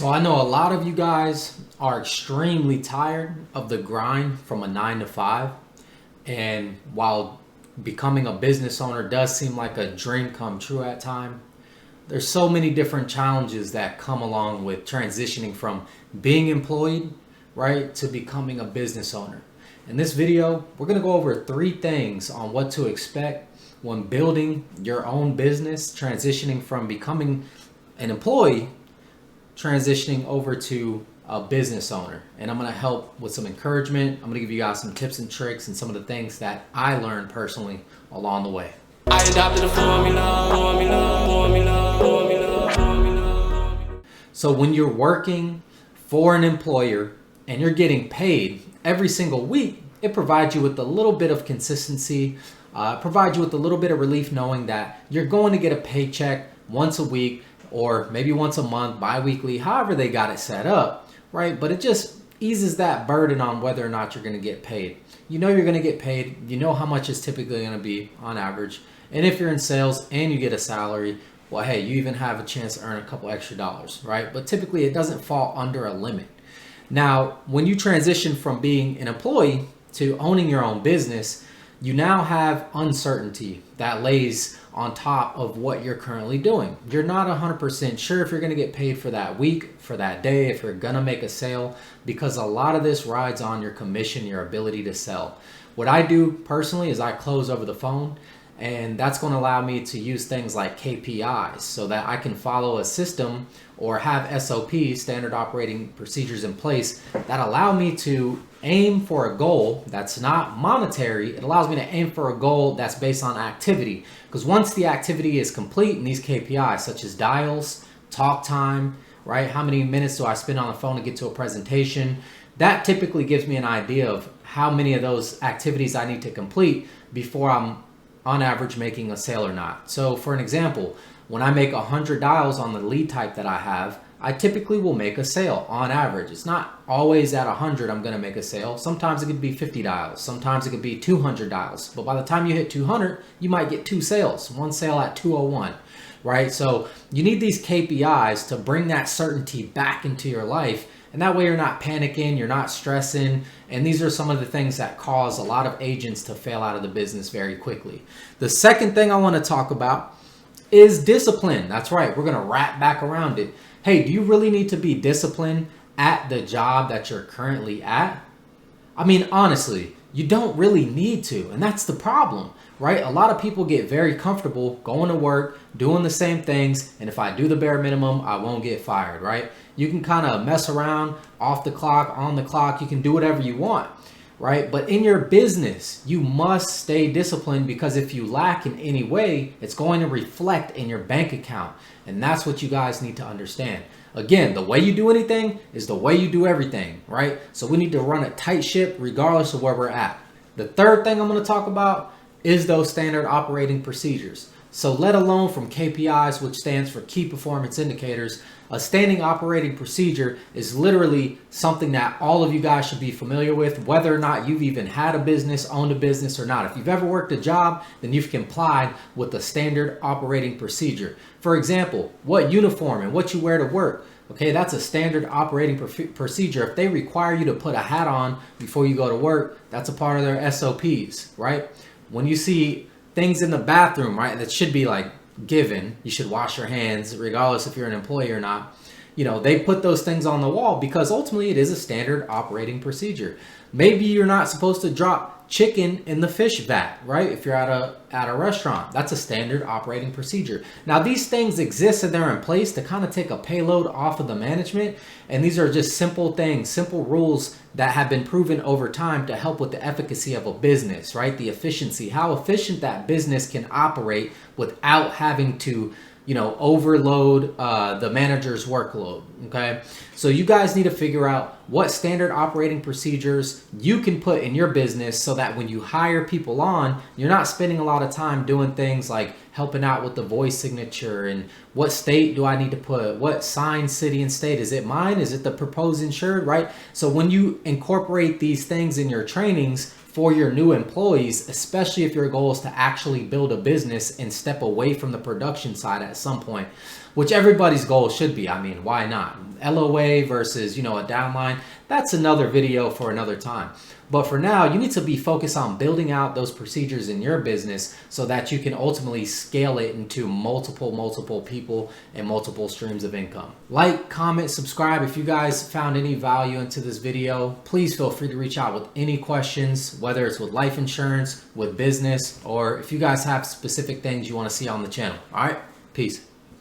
So I know a lot of you guys are extremely tired of the grind from a 9 to 5. And while becoming a business owner does seem like a dream come true at time, there's so many different challenges that come along with transitioning from being employed, right, to becoming a business owner. In this video, we're going to go over 3 things on what to expect when building your own business, transitioning from becoming an employee, transitioning over to a business owner. And I'm going to help with some encouragement. I'm going to give you guys some tips and tricks and some of the things that I learned personally along the way. I adopted a formula. So when you're working for an employer and you're getting paid every single week, it provides you with a little bit of consistency, provides you with a little bit of relief knowing that you're going to get a paycheck once a week or maybe once a month, bi-weekly, however they got it set up, right? But it just eases that burden on whether or not you're going to get paid. You know you're going to get paid. You know how much it's typically going to be on average. And if you're in sales and you get a salary, well, hey, you even have a chance to earn a couple extra dollars, right? But typically it doesn't fall under a limit. Now, when you transition from being an employee to owning your own business, you now have uncertainty that lays on top of what you're currently doing. You're not 100% sure if you're going to get paid for that week, for that day, if you're going to make a sale, because a lot of this rides on your commission, your ability to sell. What I do personally is I close over the phone, and that's going to allow me to use things like KPIs so that I can follow a system or have SOPs, standard operating procedures in place that allow me to aim for a goal that's not monetary. It allows me to aim for a goal that's based on activity. Because once the activity is complete in these KPIs, such as dials, talk time, right? How many minutes do I spend on the phone to get to a presentation? That typically gives me an idea of how many of those activities I need to complete before I'm on average making a sale or not. So for an example, when I make 100 dials on the lead type that I have, I typically will make a sale on average. It's not always at 100 I'm going to make a sale. Sometimes it could be 50 dials. Sometimes it could be 200 dials. But by the time you hit 200, you might get 2 sales. One sale at 201, right? So you need these KPIs to bring that certainty back into your life. And that way you're not panicking, you're not stressing. And these are some of the things that cause a lot of agents to fail out of the business very quickly. The second thing I want to talk about is discipline. That's right. We're going to wrap back around it. Hey, do you really need to be disciplined at the job that you're currently at? I mean, honestly, you don't really need to. And that's the problem, right? A lot of people get very comfortable going to work, doing the same things. And if I do the bare minimum, I won't get fired, right? You can kind of mess around off the clock, on the clock. You can do whatever you want, right? But in your business, you must stay disciplined, because if you lack in any way, it's going to reflect in your bank account. And that's what you guys need to understand. Again, the way you do anything is the way you do everything, right? So we need to run a tight ship regardless of where we're at. The third thing I'm going to talk about is those standard operating procedures. So let alone from KPIs, which stands for key performance indicators, a standing operating procedure is literally something that all of you guys should be familiar with, whether or not you've even had a business, owned a business or not. If you've ever worked a job, then you've complied with the standard operating procedure. For example, what uniform and what you wear to work. Okay, that's a standard operating procedure. If they require you to put a hat on before you go to work, that's a part of their SOPs, right? When you see things in the bathroom, right, that should be like given, you should wash your hands regardless if you're an employee or not. You know, they put those things on the wall because ultimately it is a standard operating procedure. Maybe you're not supposed to drop chicken in the fish vat, right? If you're at a restaurant, that's a standard operating procedure. Now these things exist and they're in place to kind of take a payload off of the management. And these are just simple things, simple rules that have been proven over time to help with the efficacy of a business, right? The efficiency, how efficient that business can operate without having to, you know, overload the manager's workload. Okay, so you guys need to figure out what standard operating procedures you can put in your business so that when you hire people on, you're not spending a lot of time doing things like helping out with the voice signature and what state do I need to put, what sign, city and state, is it mine, is it the proposed insured, right? So when you incorporate these things in your trainings for your new employees, especially if your goal is to actually build a business and step away from the production side at some point, which everybody's goal should be. I mean, why not? LOA versus, a downline, that's another video for another time. But for now, you need to be focused on building out those procedures in your business so that you can ultimately scale it into multiple people and multiple streams of income. Like, comment, subscribe. If you guys found any value into this video, please feel free to reach out with any questions, whether it's with life insurance, with business, or if you guys have specific things you want to see on the channel. All right, peace.